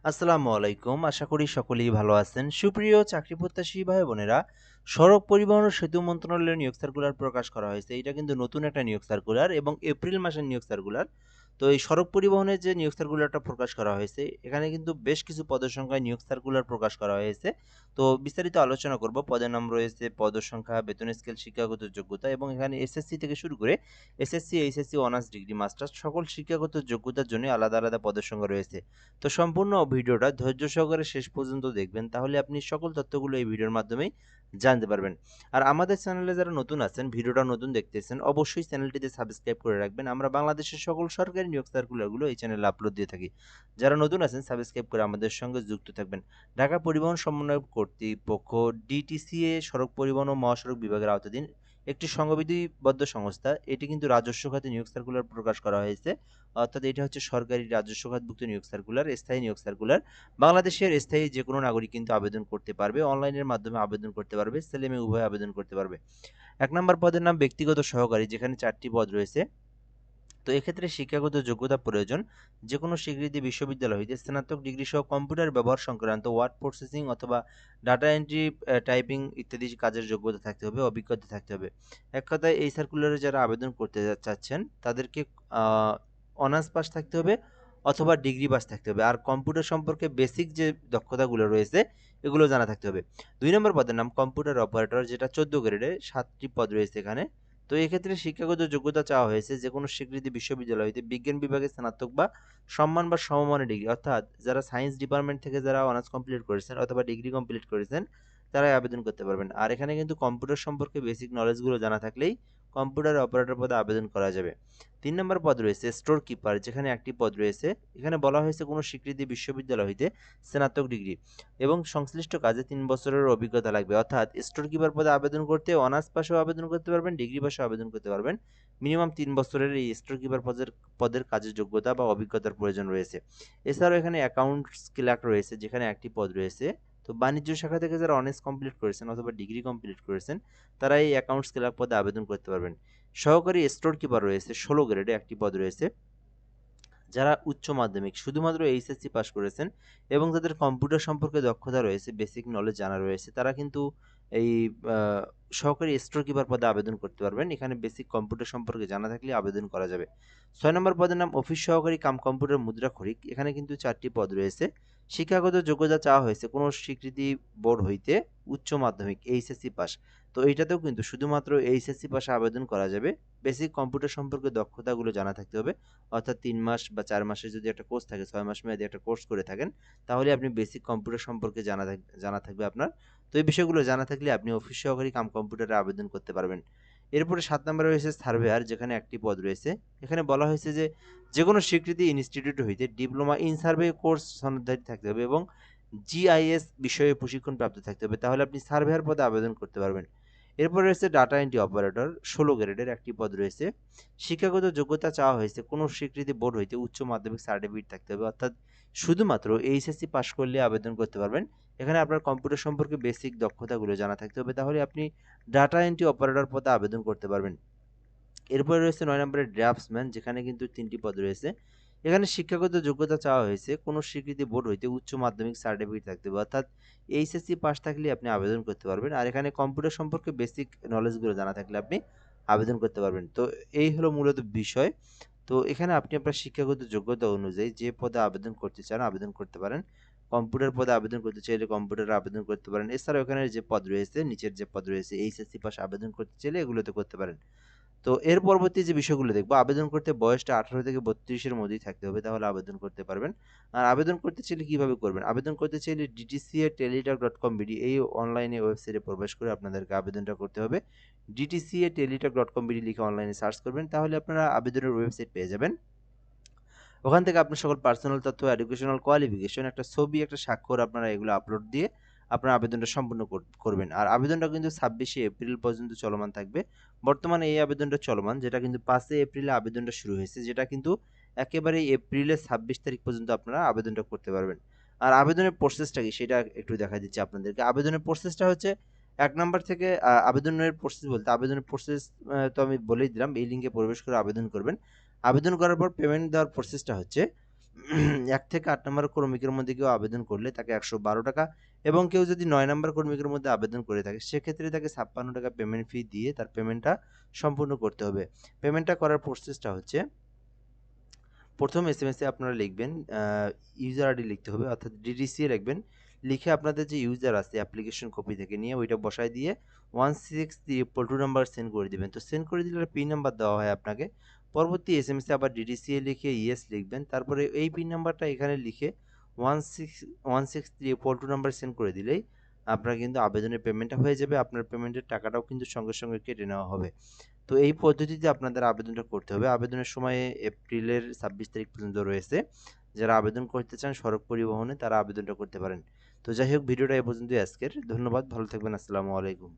আসসালামু আলাইকুম। আশা করি সকলেই ভালো আছেন। সুপ্রিয় চাকরি প্রত্যাশী ভাই বোনেরা, সড়ক পরিবহন ও সেতু মন্ত্রণালয়ের নিয়োগ সার্কুলার প্রকাশ করা হয়েছে। এটা কিন্তু নতুন একটা নিয়োগ সার্কুলার এবং এপ্রিল মাসের নিয়োগ সার্কুলার। তো এই সড়ক পরিবহনের যে নিয়োগ সার্কুলারটা প্রকাশ করা হয়েছে, এখানে কিন্তু বেশ কিছু পদের সংখ্যায় নিয়োগ সার্কুলার প্রকাশ করা হয়েছে। তো বিস্তারিত আলোচনা করব। পদের নাম রয়েছে, পদের সংখ্যা, বেতন স্কেল, শিক্ষাগত যোগ্যতা এবং এখানে এসএসসি থেকে শুরু করে SSC, HSC, honours degree, masters সকল শিক্ষাগত যোগ্যতার জন্য আলাদা আলাদা পদের সংখ্যা রয়েছে। তো সম্পূর্ণ ভিডিওটা ধৈর্য সহকারে শেষ পর্যন্ত দেখবেন, তাহলে আপনি সকল তথ্যগুলো এই ভিডিওর মাধ্যমেই জানতে পারবেন। আর আমাদের চ্যানেলে যারা নতুন আছেন, ভিডিওটা নতুন দেখতেছেন, অবশ্যই চ্যানেলটিতে সাবস্ক্রাইব করে রাখবেন। আমরা বাংলাদেশের সকল সরকারি নিয়োগ সার্কুলারগুলো এই চ্যানেলে আপলোড দিয়ে থাকি। যারা নতুন আছেন, সাবস্ক্রাইব করে আমাদের সঙ্গে যুক্ত থাকবেন। ঢাকা পরিবহন সমন্বয় কর্তৃপক্ষ ডিটিসিএ সড়ক পরিবহন ও মহাসড়ক বিভাগের আওতাধীন একটি সংবিধিবদ্ধ সংস্থা। এটি কিন্তু রাজস্ব খাতে নিয়োগ সার্কুলার প্রকাশ করা হয়েছে, অর্থাৎ এটা হচ্ছে সরকারি রাজস্ব খাতভুক্ত নিয়োগ সার্কুলার, স্থায়ী নিয়োগ সার্কুলার। বাংলাদেশের স্থায়ী যে কোনো নাগরিক কিন্তু আবেদন করতে পারবে, অনলাইনের মাধ্যমে আবেদন করতে পারবে, ছেলে মেয়ে উভয় আবেদন করতে পারবে। ১ নম্বর পদের নাম ব্যক্তিগত সহকারী, যেখানে 4টি পদ রয়েছে। তো এক্ষেত্রে শিক্ষাগত যোগ্যতা প্রয়োজন। যে কোনো স্বীকৃতি বিশ্ববিদ্যালয় হইতে স্নাতক ডিগ্রি সহ কম্পিউটার ব্যবহার সংক্রান্ত ওয়ার্ড প্রসেসিং অথবা ডাটা এন্ট্রি, টাইপিং ইত্যাদি কাজের যোগ্যতা থাকতে হবে, অভিজ্ঞতা থাকতে হবে। এক কথায় এই সার্কুলারে যারা আবেদন করতে চাচ্ছেন তাদেরকে অনার্স পাস থাকতে হবে অথবা ডিগ্রি পাস থাকতে হবে। আর কম্পিউটার সম্পর্কে বেসিক যে দক্ষতাগুলো রয়েছে এগুলো জানা থাকতে হবে। 2 নম্বর পদের নাম কম্পিউটার অপারেটর, যেটা 14 গ্রেডে 7টি পদ রয়েছে এখানে। তো এক্ষেত্রে শিক্ষাগত যোগ্যতা চাওয়া হয়েছে যে কোনো স্বীকৃতি বিশ্ববিদ্যালয় হইতে বিজ্ঞান বিভাগে স্নাতক বা সম্মান বা সমমানের ডিগ্রি, অর্থাৎ যারা সায়েন্স ডিপার্টমেন্ট থেকে যারা অনার্স কমপ্লিট করেছেন অথবা ডিগ্রি কমপ্লিট করেছেন তারাই আবেদন করতে পারবেন। আর এখানে কিন্তু কম্পিউটার সম্পর্কে বেসিক নলেজগুলো জানা থাকলেই কম্পিউটার অপারেটর পদে আবেদন করা যাবে। 3 নম্বর পদ রয়েছে স্টোর কিপার, যেখানে একটি পদ রয়েছে। এখানে বলা হয়েছে কোনো স্বীকৃতি বিশ্ববিদ্যালয় হইতে স্নাতক ডিগ্রি এবং সংশ্লিষ্ট কাজে 3 বছরের অভিজ্ঞতা লাগবে, অর্থাৎ স্টোর কিপার পদে আবেদন করতে অনার্স পাশেও আবেদন করতে পারবেন, ডিগ্রি পাশেও আবেদন করতে পারবেন। মিনিমাম 3 বছরের এই স্টোর কিপার পদের কাজের যোগ্যতা বা অভিজ্ঞতার প্রয়োজন রয়েছে। এছাড়াও এখানে অ্যাকাউন্টস ক্লার্ক রয়েছে, যেখানে একটি পদ রয়েছে। তো বাণিজ্য শাখা থেকে যারা অনার্স কমপ্লিট করেছেন অথবা ডিগ্রি কমপ্লিট করেছেন তারা এই অ্যাকাউন্টস ক্লার্ক পদে আবেদন করতে পারবেন। সহকারী স্টোর কিপার রয়েছে, 16 গ্রেডে একটি পদ রয়েছে। যারা উচ্চ মাধ্যমিক শুধুমাত্র এইচএসসি পাস করেছেন এবং যাদের কম্পিউটার সম্পর্কে দক্ষতা রয়েছে, বেসিক নলেজ জানা রয়েছে, তারা কিন্তু এই সহকারী স্টোর কিপার পদে আবেদন করতে পারবেন। এখানে বেসিক কম্পিউটার সম্পর্কে জানা থাকলে আবেদন করা যাবে। 6 নম্বর পদের নাম অফিস সহকারী কাম কম্পিউটার মুদ্রাক্ষরিক, এখানে কিন্তু 4টি পদ রয়েছে। শিক্ষাগত যোগ্যতা চাওয়া হয়েছে কোনো স্বীকৃতি বোর্ড হইতে উচ্চ মাধ্যমিক এইচএসসি পাস। তো এইটাতেও কিন্তু শুধুমাত্র এইচএসসি পাশে আবেদন করা যাবে। বেসিক কম্পিউটার সম্পর্কে দক্ষতাগুলো জানা থাকতে হবে, অর্থাৎ 3 মাস বা 4 মাসের যদি একটা কোর্স থাকে, 6 মাস মেয়াদি একটা কোর্স করে থাকেন, তাহলে আপনি বেসিক কম্পিউটার সম্পর্কে জানা থাকবে আপনার। তো এই বিষয়গুলো জানা থাকলে আপনি অফিস সহকারী কাম কম্পিউটারে আবেদন করতে পারবেন। এরপরে 7 নম্বরে রয়েছে সার্ভেয়ার, যেখানে একটি পদ রয়েছে। এখানে বলা হয়েছে যে যেকোনো স্বীকৃতি ইনস্টিটিউট হইতে ডিপ্লোমা ইন সার্ভে কোর্স সনদধারী থাকতে হবে এবং জিআইএস বিষয়ে প্রশিক্ষণ প্রাপ্ত থাকতে হবে, তাহলে আপনি সার্ভেয়ার পদে আবেদন করতে পারবেন। এরপর রয়েছে ডাটা এন্ট্রি অপারেটর, 16 গ্রেডের একটি পদ রয়েছে। শিক্ষাগত যোগ্যতা চাওয়া হয়েছে কোনো স্বীকৃতি বোর্ড হইতে উচ্চ মাধ্যমিক সার্টিফিকেট থাকতে হবে, অর্থাৎ শুধুমাত্র এইচএসসি পাস করলে আবেদন করতে পারবেন। এখানে আপনার কম্পিউটার সম্পর্কে বেসিক দক্ষতাগুলো জানা থাকতে হবে, তাহলে আপনি ডাটা এন্ট্রি অপারেটর পদে আবেদন করতে পারবেন। এরপরে রয়েছে 9 নম্বরের ড্রাফটসম্যান, যেখানে কিন্তু 3টি পদ রয়েছে। এখানে শিক্ষাগত যোগ্যতা চাওয়া হয়েছে কোনো স্বীকৃতি বোর্ড হইতে উচ্চ মাধ্যমিক সার্টিফিকেট থাকতে হবে, অর্থাৎ এইচএসসি পাস থাকলে আপনি আবেদন করতে পারবেন। আর এখানে কম্পিউটার সম্পর্কে বেসিক নলেজগুলো জানা থাকলে আপনি আবেদন করতে পারবেন। তো এই হলো মূলত বিষয়। তো এখানে আপনি আপনার শিক্ষাগত যোগ্যতা অনুযায়ী যে পদে আবেদন করতে চান আবেদন করতে পারেন। কম্পিউটার পদে আবেদন করতে চাইলে কম্পিউটারে আবেদন করতে পারেন। এছাড়াও এখানে যে পদ রয়েছে, নিচের যে পদ রয়েছে এইচএসসি পাস আবেদন করতে চাইলে এগুলোতে করতে পারেন। তো এর পরবর্তী যে বিষয়গুলো দেখবো, আবেদন করতে বয়সটা 18 থেকে 32 এর মধ্যেই থাকতে হবে, তাহলে আবেদন করতে পারবেন। আর আবেদন করতে চাইলে কিভাবে করবেন? আবেদন করতে চাইলে dtca.teletalk.com.bd এই অনলাইনে ওয়েবসাইটে প্রবেশ করে আপনাদেরকে আবেদনটা করতে হবে। dtca.teletalk.com.bd লিখে অনলাইনে সার্চ করবেন, তাহলে আপনারা আবেদনের ওয়েবসাইট পেয়ে যাবেন। ওখান থেকে আপনার সকল পার্সোনাল তথ্য, এডুকেশনাল কোয়ালিফিকেশন, একটা ছবি, একটা স্বাক্ষর, আপনারা এগুলো আপলোড দিয়ে আপনার আবেদনটা সম্পূর্ণ করবেন। আর আবেদনটা কিন্তু 26শে এপ্রিল পর্যন্ত চলমান থাকবে। বর্তমানে এই আবেদনটা চলমান, যেটা কিন্তু 5 এপ্রিলে আবেদনটা শুরু হয়েছে, যেটা কিন্তু একেবারে এপ্রিলের 26 তারিখ পর্যন্ত আপনারা আবেদনটা করতে পারবেন। আর আবেদনের প্রসেসটা কি সেটা একটু দেখা দিচ্ছি আপনাদেরকে। আবেদনের প্রসেসটা হচ্ছে 1 নাম্বার থেকে আবেদনের প্রসেস বলতে আবেদনের প্রসেস তো আমি বলেই দিলাম। এই লিঙ্কে প্রবেশ করে আবেদন করবেন। আবেদন করার পর পেমেন্ট দেওয়ার প্রসেসটা হচ্ছে 1 থেকে 8 নম্বর কর্মীকের মধ্যে কেউ আবেদন করলে তাকে 112 টাকা এবং কেউ যদি 9 নম্বর কর্মীকের মধ্যে আবেদন করে থাকে সেক্ষেত্রে তাকে 56 টাকা পেমেন্ট ফি দিয়ে তার পেমেন্টটা সম্পূর্ণ করতে হবে। পেমেন্টটা করার প্রসেসটা হচ্ছে, প্রথম এসএমএসে আপনারা লিখবেন ইউজার আইডি লিখতে হবে, অর্থাৎ ডিডিসিএ লিখবেন। লিখে আপনাদের যে ইউজার আছে অ্যাপ্লিকেশন কপি থেকে নিয়ে ওইটা বসায় দিয়ে 16322 নাম্বার সেন্ড করে দিবেন। তো সেন্ড করে দিলে পিন নাম্বার দেওয়া হয় আপনাকে। পরবর্তী এসএমএসে আবার ডিডিসিএ লিখে ইয়েস লিখবেন। তারপরে এই পিন নাম্বারটা এখানে লিখে 16322 নাম্বার সেন্ড করে দিলেই আপনার কিন্তু আবেদনের পেমেন্টটা হয়ে যাবে। আপনার পেমেন্টের টাকাটাও কিন্তু সঙ্গে সঙ্গে কেটে নেওয়া হবে। তো এই পদ্ধতিতে আপনাদের আবেদনটা করতে হবে। আবেদনের সময় এপ্রিলের 26 তারিখ পর্যন্ত রয়েছে। যারা আবেদন করতে চান সড়ক পরিবহনে তারা আবেদনটা করতে পারেন। তো যাই হোক, ভিডিওটা এ পর্যন্তই আজকের। ধন্যবাদ, ভালো থাকবেন। আসসালামু আলাইকুম।